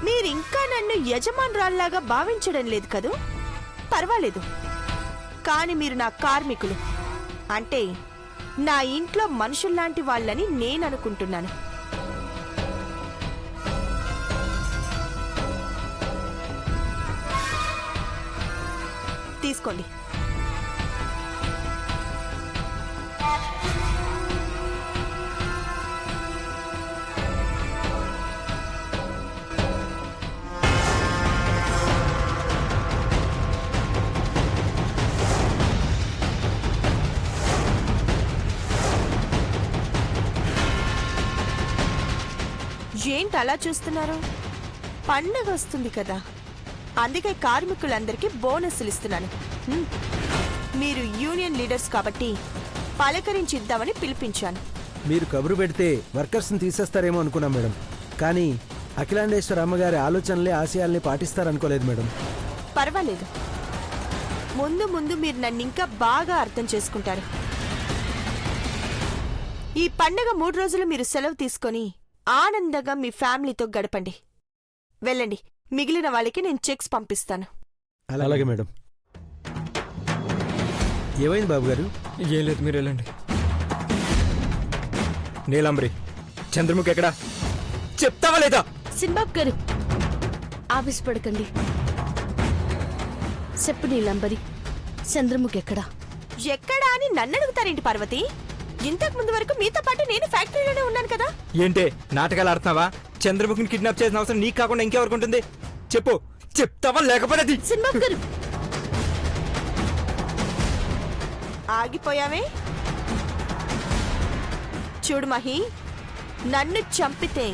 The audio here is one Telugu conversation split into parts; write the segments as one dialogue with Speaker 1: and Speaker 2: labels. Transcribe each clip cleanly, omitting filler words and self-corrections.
Speaker 1: మీరింకా నన్ను యజమానురాల్లాగా భావించడం లేదు కదూ? పర్వాలేదు, కానీ మీరు నా కార్మికులు, అంటే నా ఇంట్లో మనుషుల్లాంటి వాళ్ళని నేను అనుకుంటున్నాను. తీసుకోండి. ఏంటి అలా చూస్తున్నారు? పండగ వస్తుంది కదా, అందుకే కార్మికులందరికీ బోనస్లు ఇస్తున్నాను. మీరు యూనియన్ లీడర్స్ కాబట్టి పలకరించిద్దామని పిలిపించాను.
Speaker 2: మీరు కబురు పెడితే వర్కర్స్ని తీసేస్తారేమో అనుకున్నాం మేడం, కానీ అఖిలాండేశ్వర అమ్మగారి ఆలోచనలే ఆశయాల్ని పాటిస్తారనుకోలేదు మేడం.
Speaker 1: పర్వాలేదు, ముందు ముందు మీరు నన్ను ఇంకా బాగా అర్థం చేసుకుంటారు. ఈ పండగ 3 రోజులు మీరు సెలవు తీసుకొని ఆనందంగా మీ ఫ్యామిలీతో గడపండి. వెళ్ళండి, మిగిలిన వాళ్ళకి నేను చెక్స్ పంపిస్తాను.
Speaker 2: అలాగే మేడం. ఏమైంది బాబు గారు?
Speaker 3: ఏం లేదు, మీరు వెళ్ళండి. నీలాంబరి, చంద్రముఖి ఎక్కడా చెప్తావా లేదా?
Speaker 4: సింబాబ్ గారు ఆవేశపడకండి. చెప్పు నీలాంబరి, చంద్రముఖి ఎక్కడా?
Speaker 1: ఎక్కడా అని నన్ను అడుగుతారేంటి పార్వతి? ఇంతకు ముందు వరకు మీతో పాటు నేను ఫ్యాక్టరీలోనే ఉన్నాను కదా.
Speaker 3: ఏంటే నాటకాలు ఆడుతున్నావా? చంద్రముఖిని కిడ్నాప్ చేసిన అవసరం నీకు కాకుండా ఇంకెవరికి ఉంటుంది? చెప్పు, చెప్తావా లేకపోతే?
Speaker 4: సింబాబ్ గారు
Speaker 1: ఆగిపోయావే? చూడు మహి, నన్ను చంపితే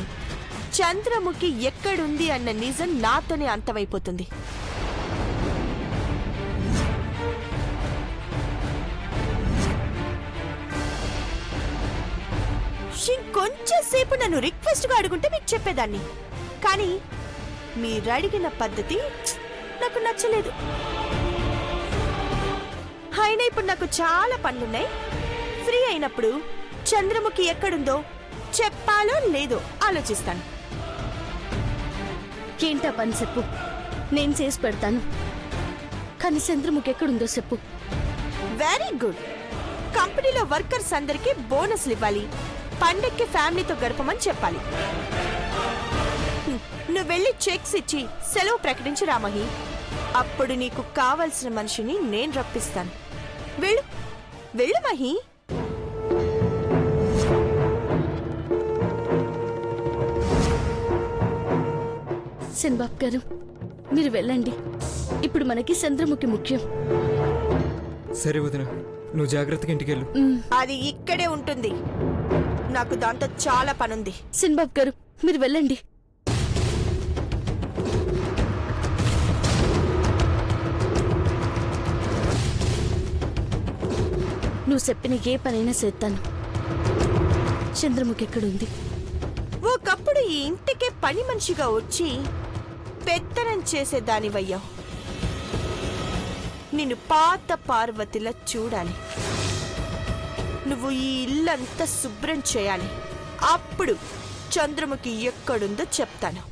Speaker 1: చంద్రముఖి ఎక్కడుంది అన్న నిజం నాతోనే అంతమైపోతుంది. ఇంకొంచెంసేపు నన్ను రిక్వెస్ట్గా అడుగుంటే మీకు చెప్పేదాన్ని, కానీ మీరడిగిన పద్ధతి నాకు నచ్చలేదు. అయినా ఇప్పుడు నాకు చాలా పనులున్నాయి. ఫ్రీ అయినప్పుడు చంద్రముఖి ఎక్కడుందో చెప్పాలో లేదో ఆలోచిస్తాను.
Speaker 4: ఏంటా పని చెప్పు, నేను చేసి పెడతాను. కానీ చంద్రముఖి ఎక్కడుందో చెప్పు.
Speaker 1: Very good. కంపెనీలో వర్కర్స్ అందరికీ బోనస్లు ఇవ్వాలి, పండక్కి ఫ్యామిలీతో గడపమని చెప్పాలి. నువ్వు వెళ్ళి చెక్స్ ఇచ్చి సెలవు ప్రకటించి రామహి. అప్పుడు నీకు కావలసిన మనిషిని నేను రప్పిస్తాను. వెళ్ళు వెళ్ళు మహి.
Speaker 4: సిన్బాబ్ గారు, మీరు వెళ్ళండి. ఇప్పుడు మనకి చంద్రముఖి ముఖ్యం.
Speaker 3: సరే వదిన, నువ్వు జాగ్రత్తగా ఇంటికెళ్ళు.
Speaker 1: అది ఇక్కడే ఉంటుంది, నాకు దాంతో చాలా పనుంది.
Speaker 4: సిన్బాబ్ గారు, మీరు వెళ్ళండి. నువ్వు చెప్పిన ఏ పనైనా చేస్తాను. చంద్రముఖి ఎక్కడుంది?
Speaker 1: ఒకప్పుడు ఈ ఇంటికే పని మనిషిగా వచ్చి పెత్తనం చేసేదానివయ్యావు. నిన్ను పాత పార్వతిలా చూడాలి. నువ్వు ఈ ఇల్లంతా శుభ్రం చేయాలి. అప్పుడు చంద్రముఖి ఎక్కడుందో చెప్తాను.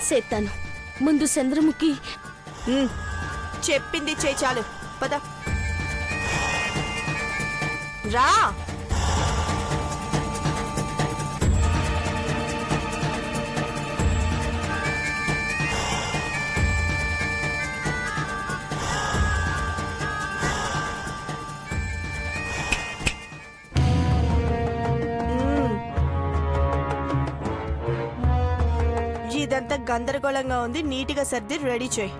Speaker 4: చేస్తాను. ముందు చంద్రముఖి.
Speaker 1: చెప్పింది చేయి చాలు, పద రా. ఇదంతా గందరగోళంగా ఉంది, నీటిగా సర్ది రెడీ చేయి.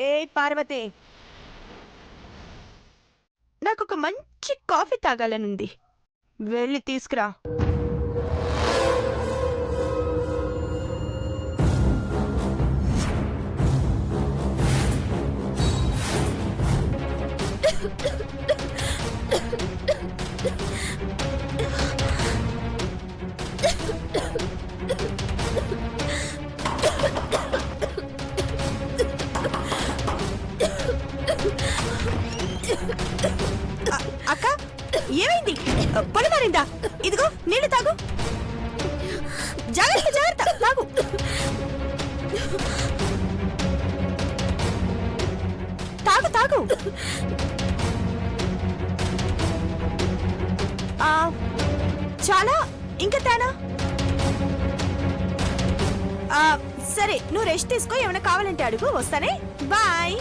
Speaker 1: ఏ పార్వతి, నాకు ఒక మంచి కాఫీ తాగాలనుంది, వెళ్ళి తీసుకురా. అక్క, ఏమైంది? పొడి మారిందా? ఇదిగో నీళ్ళు తాగు. జాగ్రత్త జాగ్రత్త, తాగు. తాగు తాగు. చాలా ఇంకా తేనా? సరే, నువ్వు రెస్ట్ తీసుకో, ఏమైనా కావాలంటే అడుగు, వస్తానే. బాయ్.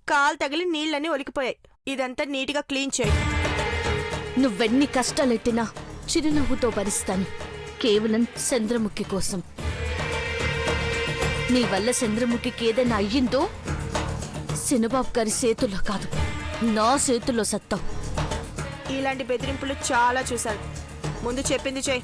Speaker 1: కాలు తగిలి నీళ్ళన్నీ ఒలికిపోయాయి. ఇదంతా నీట్గా క్లీన్ చేయి.
Speaker 4: నువ్వెన్ని కష్టాలెట్టినా చిరునవ్వుతో భరిస్తాను, కేవలం చంద్రముఖి కోసం. నీ వల్ల చంద్రముఖికి ఏదైనా అయ్యిందో సినబాబు గారి చేతుల్లో కాదు, నా చేతుల్లో సత్తావు.
Speaker 1: ఇలాంటి బెదిరింపులు చాలా చూశాను. ముందు చెప్పింది చేయి.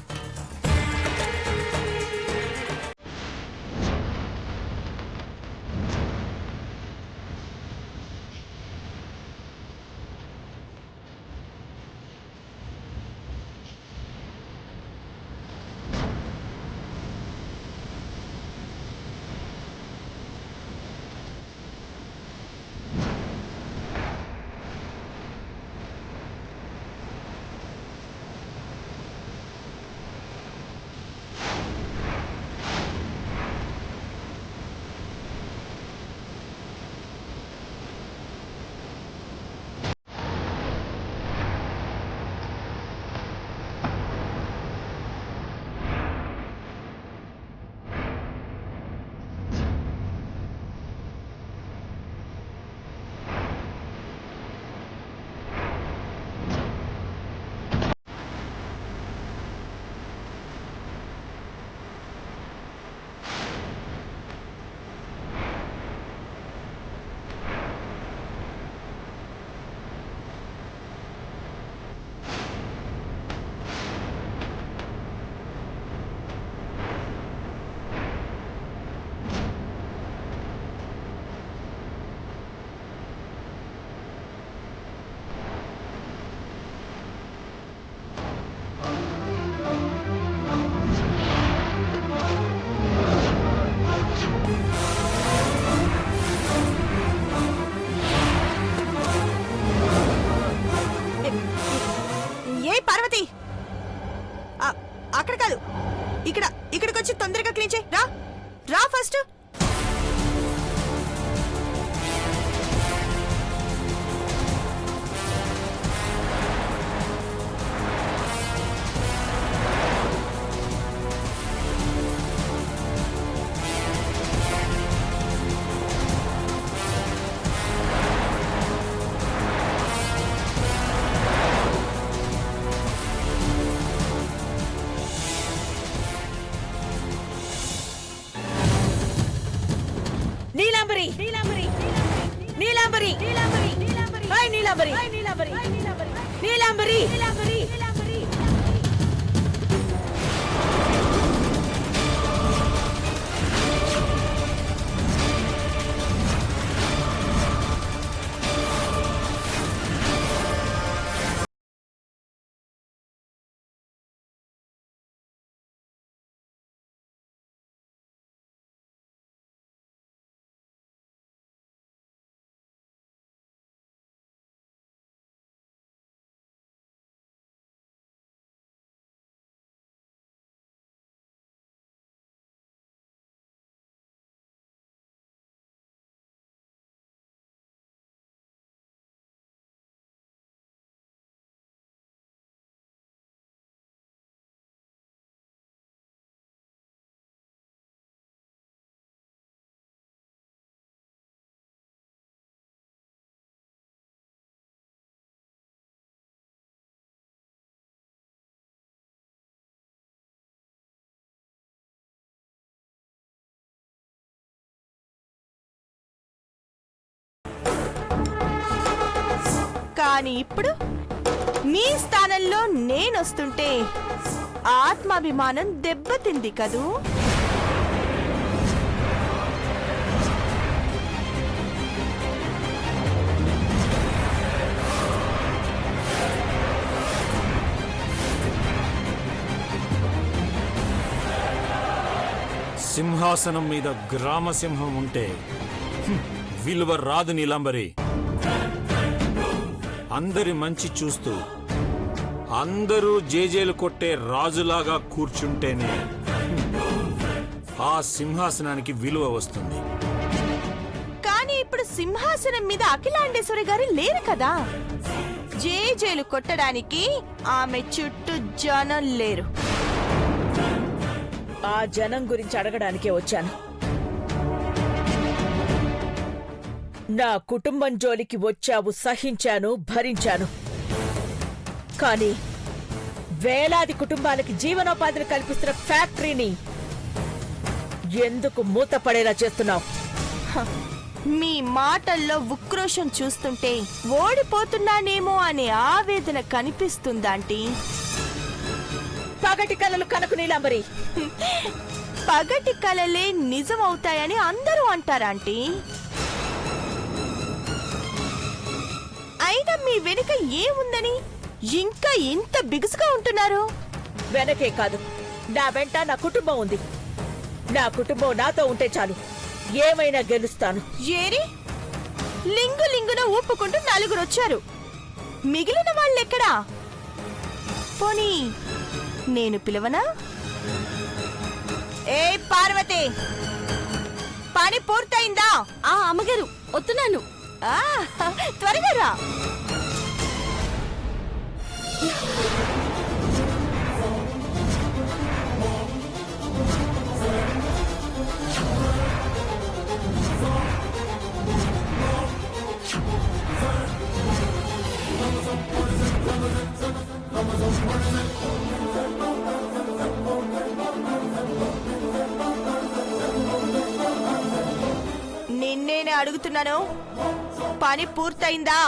Speaker 1: అక్కడ కాదు, ఇక్కడికి వచ్చి తొందరగా క్లీన్ చేయి. రా ఫస్ట్.
Speaker 5: హాయ్ నీలాంబరి నీలాంబరి
Speaker 1: కానీ ఇప్పుడు మీ స్థానంలో నేనొస్తుంటే ఆత్మాభిమానం దెబ్బతింది కదూ.
Speaker 6: సింహాసనం మీద గ్రామసింహం ఉంటే విలువ రాదు నీలాంబరి. అందరి మంచి చూస్తూ అందరూ జేజేలు కొట్టే రాజులాగా కూర్చుంటేనే ఆ సింహాసనానికి విలువ వస్తుంది.
Speaker 1: కానీ ఇప్పుడు సింహాసనం మీద అఖిలాండేశ్వరి గారు లేరు కదా. జేజేలు కొట్టడానికి ఆమె చుట్టూ జనం లేరు.
Speaker 5: ఆ జనం గురించి అడగడానికే వచ్చాను. నా కుటుంబం జోలికి వచ్చావు, సహించాను, భరించాను. కానీ వేలాది కుటుంబాలకి జీవనోపాధిని కల్పిస్తున్న ఫ్యాక్టరీని ఎందుకు మూతపడేలా చేస్తున్నావు?
Speaker 1: మీ మాటల్లో ఉక్రోషం చూస్తుంటే ఓడిపోతున్నానేమో అనే ఆవేదన కనిపిస్తుందాంటీ.
Speaker 5: పగటి కలలు కనకు నీలాంబరి.
Speaker 1: పగటి కలలే నిజమవుతాయని అందరూ అంటారాంటీ. అయినా మీ వెనుక ఏముందని ఇంకా ఇంత బిగుసుగా ఉంటున్నారు?
Speaker 5: వెనకే కాదు, నా వెంట నా కుటుంబం ఉంది. నా కుటుంబం నాతో ఉంటే చాలు, ఏమైనా గెలుస్తాను.
Speaker 1: ఏరి లింగు లింగున ఊపుకుంటూ నలుగురు వచ్చారు. మిగిలిన వాళ్ళెక్కడా? పోనీ నేను పిలవనా? ఏ పార్వతి, పని పూర్తయిందా?
Speaker 4: అమ్మగారు వస్తున్నాను.
Speaker 1: త్వరగా రా. నిన్నేనే అడుగుతున్నాను, పని పూర్తయిందా?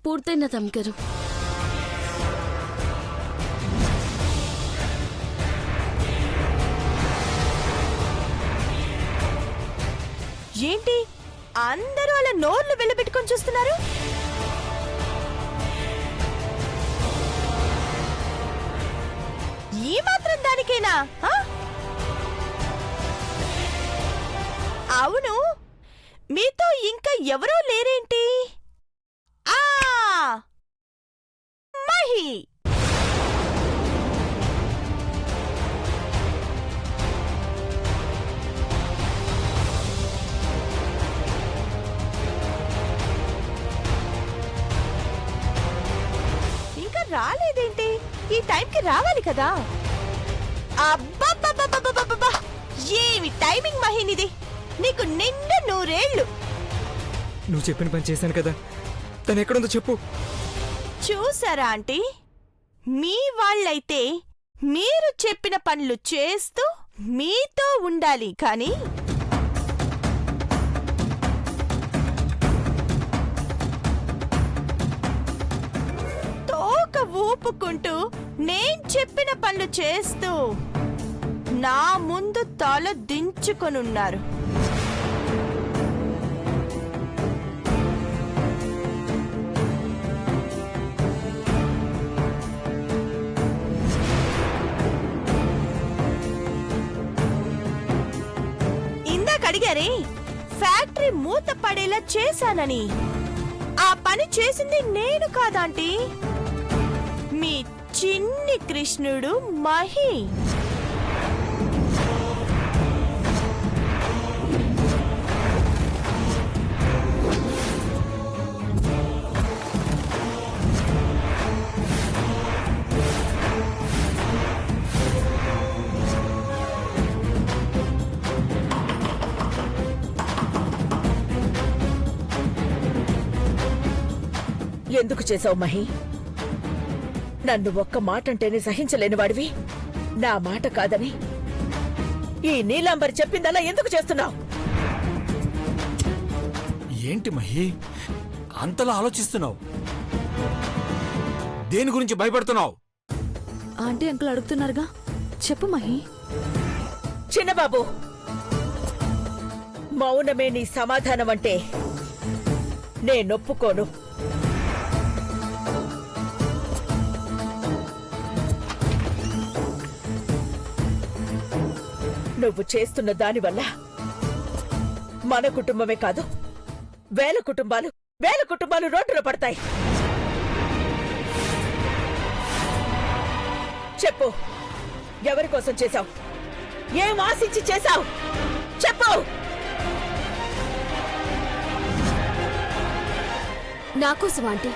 Speaker 4: పూర్తయినది అమ్మగారు.
Speaker 1: ఏంటి అందరూ అలా నోర్లు వెళ్ళబెట్టుకొని చూస్తున్నారు? ఈ మాత్రం దానికేనా? అవును, మీతో ఇంకా ఎవరూ లేరేంటి? మహి. ఇంకా రాలేదేంటి? ఈ టైంకి రావాలి కదా. అబ్బబ్బబ్బబ్బబ్బబ్బబ్బా, ఏమి టైమింగ్ మహినిది. నీకు నిండా 100 ఏళ్ళు.
Speaker 3: నువ్వు చెప్పిన పని చేశాను కదా, తను ఎక్కడుందో చెప్పు.
Speaker 1: చూసారా ఆంటీ, మీ వాళ్ళైతే మీరు చెప్పిన పనులు చేస్తూ మీతో ఉండాలి, కానీ మూక ఊపుకుంటూ నేను చెప్పిన పనులు చేస్తూ నా ముందు తల దించుకొనున్నారు. ఇందాక అడిగారే ఫ్యాక్టరీ మూత పడేలా చేశానని. ఆ పని చేసింది నేను కాదాంటీ, మీ చిన్ని కృష్ణుడు మహి.
Speaker 5: ఎందుకు చేశావు మహి? నన్ను ఒక్క మాట అంటేనే సహించలేని వాడివి నా మాట కాదని ఈ నీలాంబరి చెప్పిందలా ఎందుకు చేస్తున్నావు?
Speaker 6: ఏంటి మహి అంతలా ఆలోచిస్తున్నావు? దేని గురించి భయపడుతున్నావు?
Speaker 4: ఆంటీ అంకుల్ అడుగుతున్నారుగా, చెప్పు మహి.
Speaker 5: చిన్నబాబు, మౌనమే నీ సమాధానం అంటే నేనొప్పుకోను. నువ్వు చేస్తున్న దానివల్ల మన కుటుంబమే కాదు, వేల కుటుంబాలు రోడ్డున పడతాయి. చెప్పు, ఎవరి కోసం చేశావు? ఏం ఆశించి చేశావు? చెప్పు.
Speaker 4: నా కోసం ఆంటీ.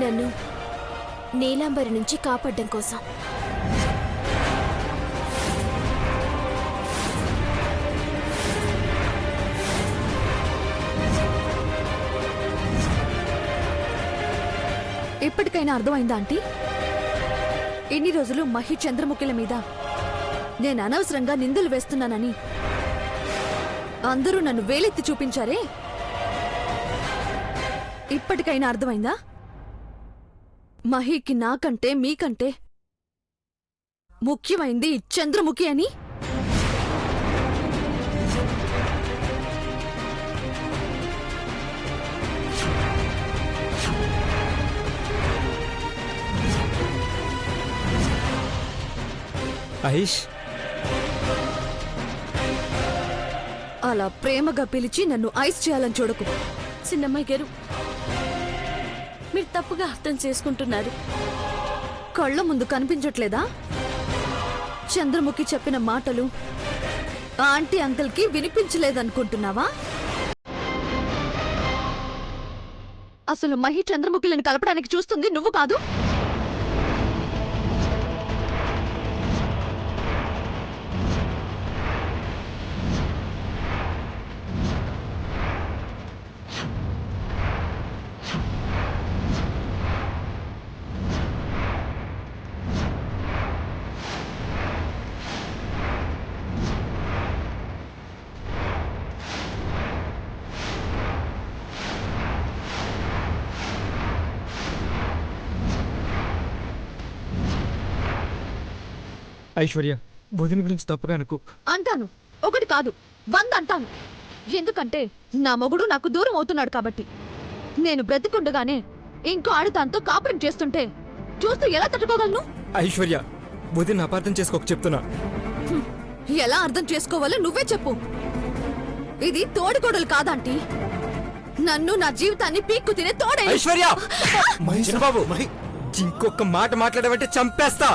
Speaker 4: నన్ను నీలాంబరి నుంచి కాపాడడం కోసం. ఇప్పటికైనా అర్థమైందా ఆంటీ? ఇన్ని రోజులు మహి చంద్రముఖిల మీద నేను అనవసరంగా నిందలు వేస్తున్నానని అందరూ నన్ను వేలెత్తి చూపించారే. ఇప్పటికైనా అర్థమైందా? మహికి నాకంటే మీకంటే ముఖ్యమైంది చంద్రముఖి అని.
Speaker 3: మహేష్,
Speaker 4: అలా ప్రేమగా పిలిచి నన్ను ఐస్ చేయాలని చూడకు. చిన్నమ్మాయి గారు, మీరు తప్పుగా అర్థం చేసుకుంటున్నారు. కళ్ళ ముందు కనిపించట్లేదా? చంద్రముఖి చెప్పిన మాటలు ఆంటీ అంకుల్కి వినిపించలేదనుకుంటున్నావా? అసలు మహి చంద్రముఖిలను కలపడానికి చూస్తుంది నువ్వు కాదు.
Speaker 3: ఐశ్వర్య, వదిన గురించి తప్పుగా అనుకో.
Speaker 4: అంటాను, ఒకటి కాదు 100 అంటాను. ఎందుకంటే నా మొగుడు నాకు దూరం అవుతున్నాడు కాబట్టి. నేను బ్రతికుండగానే ఇంకో ఆడదాంతో కాపురం చేస్తుంటే చూస్తూ ఎలా తట్టుకోగలను?
Speaker 3: ఐశ్వర్య, వదిన అపార్థం చేసుకోక చెప్తున్నా.
Speaker 4: ఎలా అర్థం చేసుకోవాలో నువ్వే చెప్పు. ఇది తోడికోడలు కాదంటీ, నన్ను నా జీవితాన్ని పీక్కు తినే తోడే.
Speaker 3: ఐశ్వర్య, చిన్నబాబు, ఇంకొక మాట మాట్లాడమంటే చంపేస్తా.